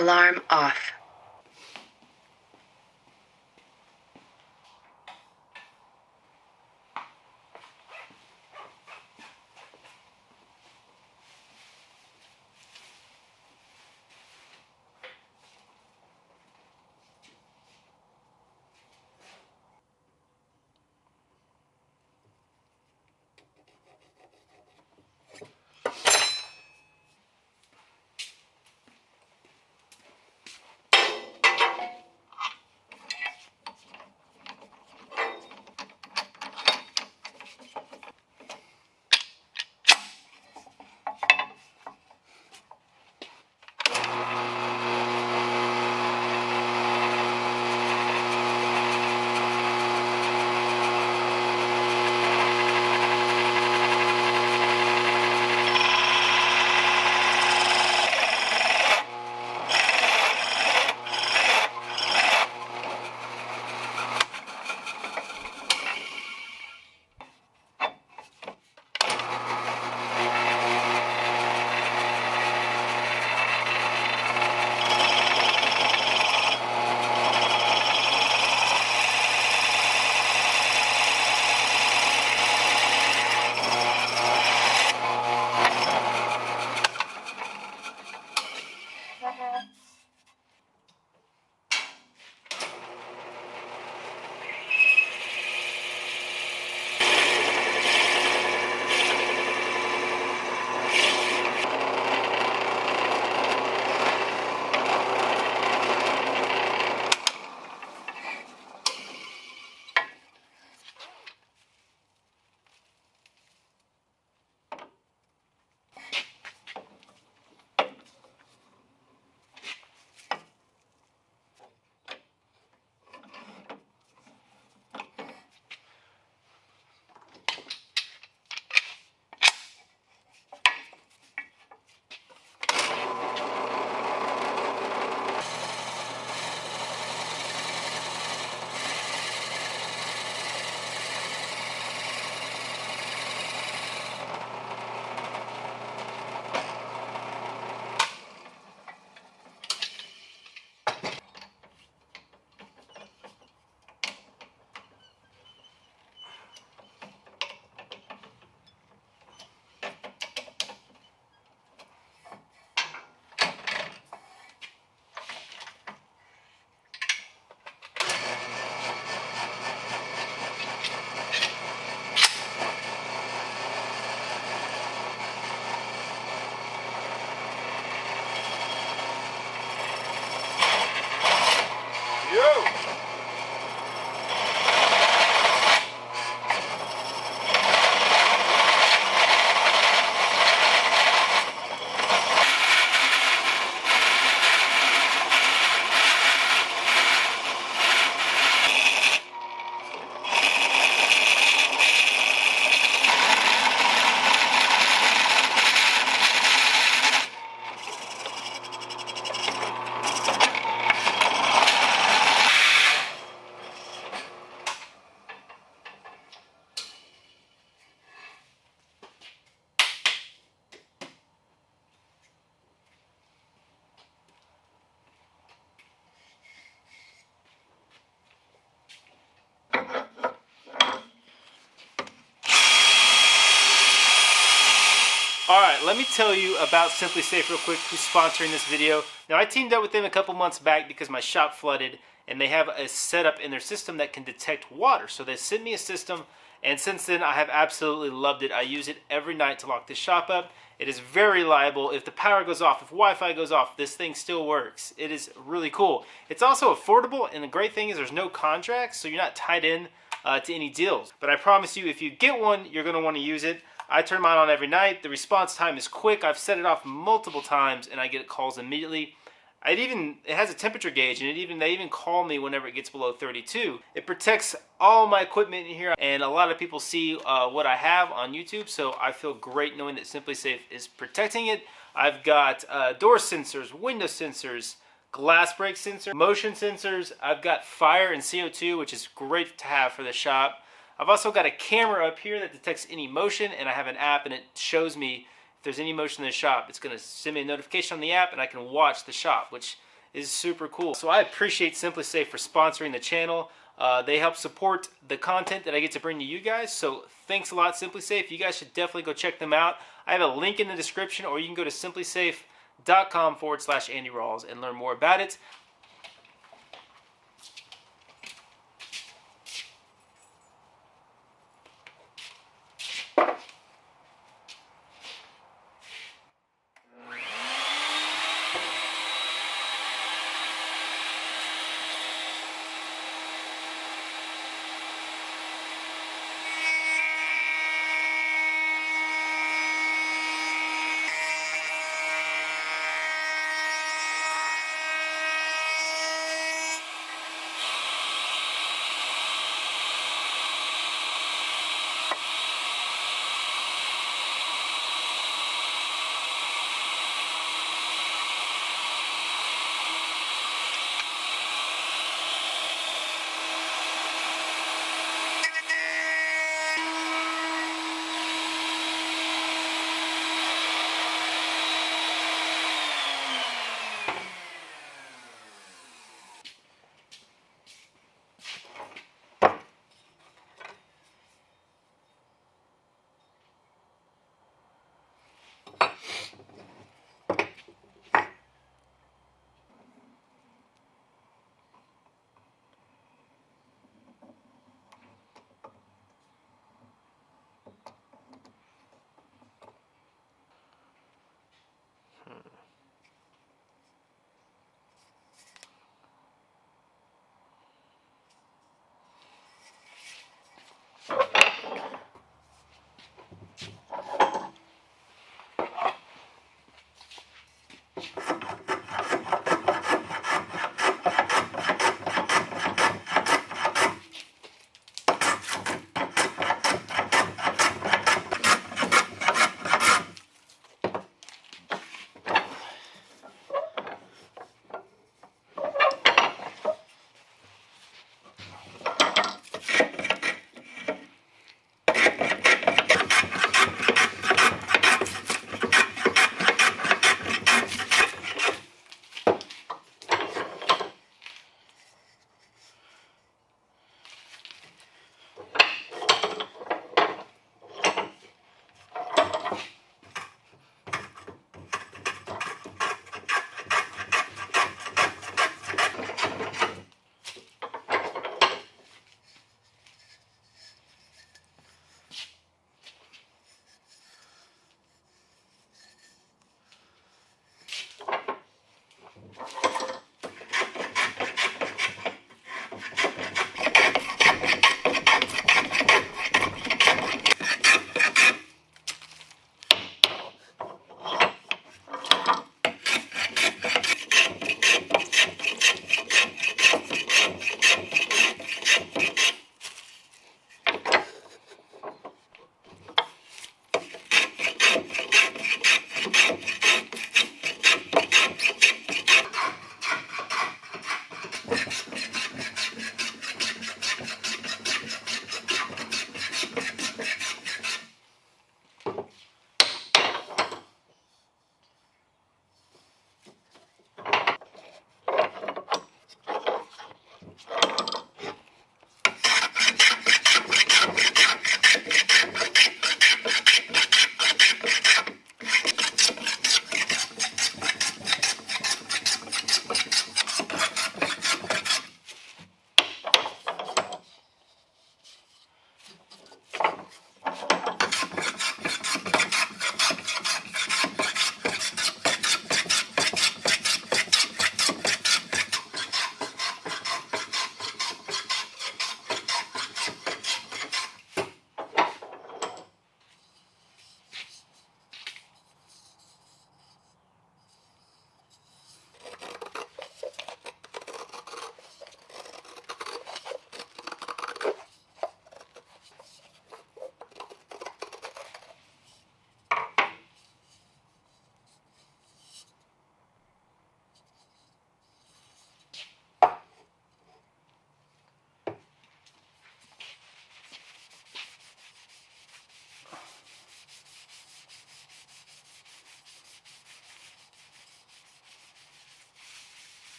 Alarm off. Alright, let me tell you about Simply Safe real quick, who's sponsoring this video. Now, I teamed up with them a couple months back because my shop flooded, and they have a setup in their system that can detect water. So they sent me a system, and since then I have absolutely loved it. I use it every night to lock this shop up. It is very reliable. If the power goes off, if Wi-Fi goes off, this thing still works. It is really cool. It's also affordable, and the great thing is there's no contracts, so you're not tied in to any deals. But I promise you, if you get one, you're going to want to use it. I turn mine on every night. The response time is quick. I've set it off multiple times and I get calls immediately. It has a temperature gauge, and they even call me whenever it gets below 32. It protects all my equipment in here, and a lot of people see what I have on YouTube, so I feel great knowing that Simply Safe is protecting it. I've got door sensors, window sensors, glass break sensor, motion sensors. I've got fire and CO2, which is great to have for the shop. I've also got a camera up here that detects any motion, and I have an app, and it shows me if there's any motion in the shop. It's going to send me a notification on the app, and I can watch the shop, which is super cool. So I appreciate Simply Safe for sponsoring the channel. They help support the content that I get to bring to you guys. So thanks a lot, Simply Safe. You guys should definitely go check them out. I have a link in the description, or you can go to simplysafe.com/Andy Rawls and learn more about it.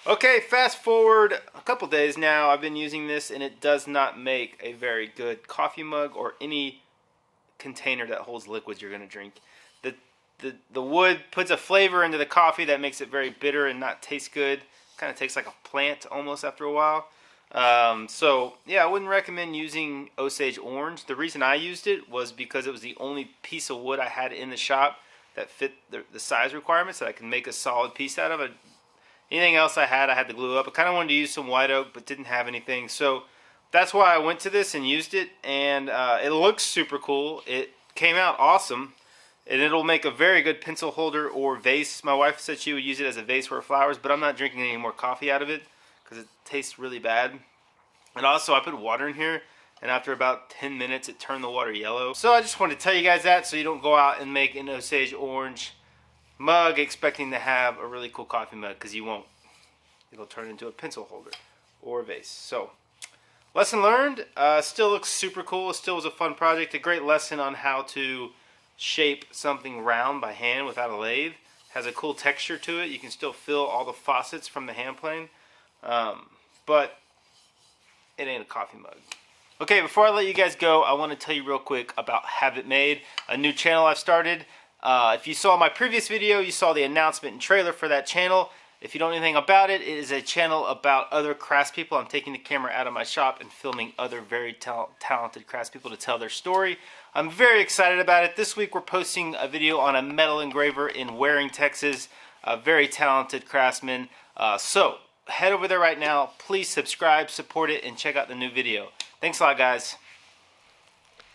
Okay, fast forward a couple days now. I've been using this, and it does not make a very good coffee mug or any container that holds liquids you're going to drink. The wood puts a flavor into the coffee that makes it very bitter and not taste good. Kind of tastes like a plant almost after a while. So yeah, I wouldn't recommend using Osage orange. The reason I used it was because it was the only piece of wood I had in the shop that fit the size requirements that I can make a solid piece out of. Anything else I had to glue up. I kind of wanted to use some white oak, but didn't have anything. So that's why I went to this and used it, and it looks super cool. It came out awesome, and it'll make a very good pencil holder or vase. My wife said she would use it as a vase for her flowers, but I'm not drinking any more coffee out of it because it tastes really bad. And also, I put water in here, and after about 10 minutes, it turned the water yellow. So I just wanted to tell you guys that so you don't go out and make an Osage orange mug expecting to have a really cool coffee mug, because you won't. It'll turn into a pencil holder or a vase. So, lesson learned. Still looks super cool. It still was a fun project. A great lesson on how to shape something round by hand without a lathe. Has a cool texture to it. You can still feel all the faucets from the hand plane, but it ain't a coffee mug. Okay, before I let you guys go, I want to tell you real quick about Have It Made, a new channel I've started. If you saw my previous video, you saw the announcement and trailer for that channel. If you don't know anything about it, it is a channel about other craftspeople. I'm taking the camera out of my shop and filming other very talented craftspeople to tell their story. I'm very excited about it. This week we're posting a video on a metal engraver in Waring, Texas. A very talented craftsman. So head over there right now. Please subscribe, support it, and check out the new video. Thanks a lot, guys.